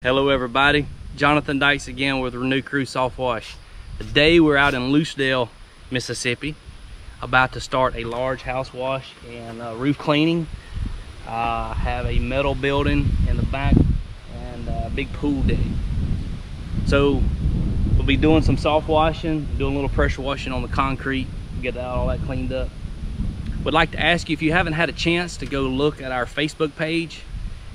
Hello everybody, Jonathan Dykes again with Renu Krew Softwash. Today we're out in Lucedale, Mississippi, about to start a large house wash and roof cleaning. Have a metal building in the back and a big pool deck. So we'll be doing some soft washing, doing a little pressure washing on the concrete, get all that cleaned up. Would like to ask you, if you haven't had a chance to go look at our Facebook page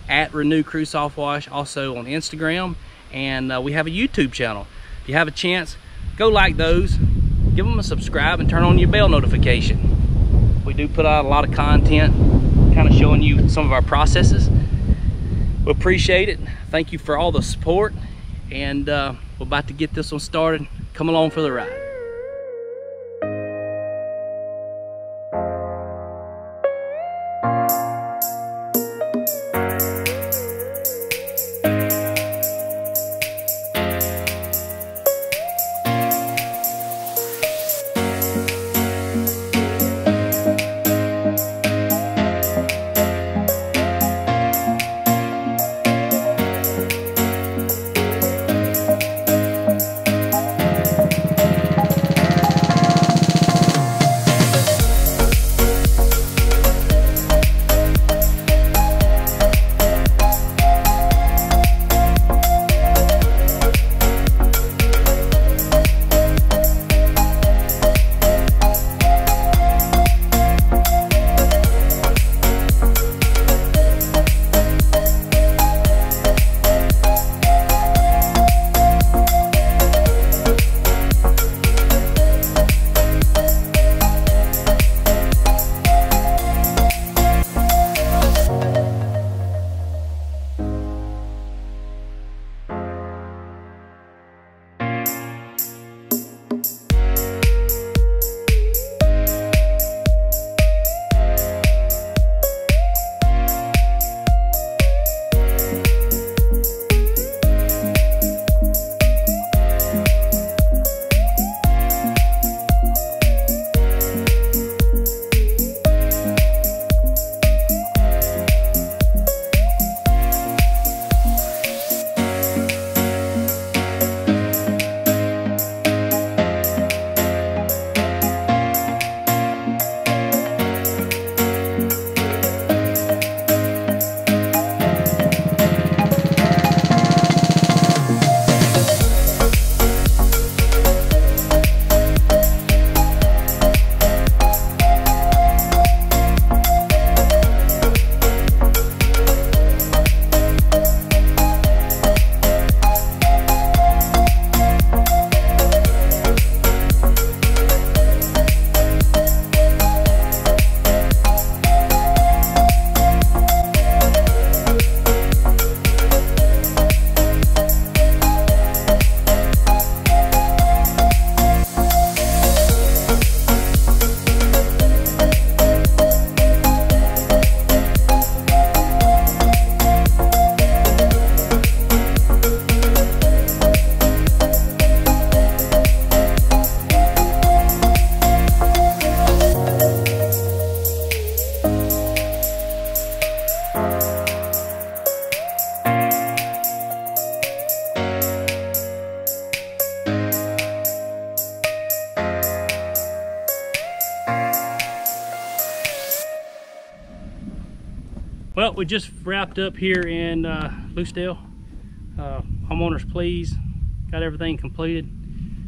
at Renu Krew Softwash, also on Instagram, and we have a YouTube channel. If you have a chance, go like those, give them a subscribe, and turn on your bell notification. We do put out a lot of content kind of showing you some of our processes. We appreciate it. Thank you for all the support, and we're about to get this one started. Come along for the ride. Well, we just wrapped up here in Lucedale. Homeowners please, got everything completed.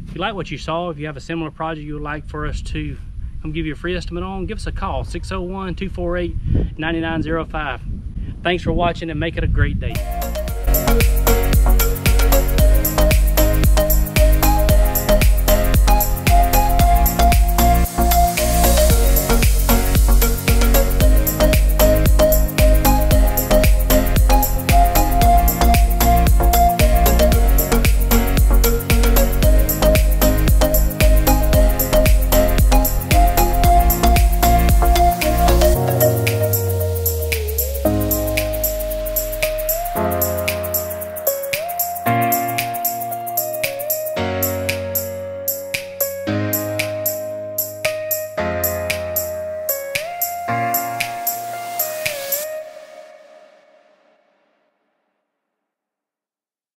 If you like what you saw, if you have a similar project you would like for us to come give you a free estimate on, give us a call, 601-248-9905. Thanks for watching and make it a great day.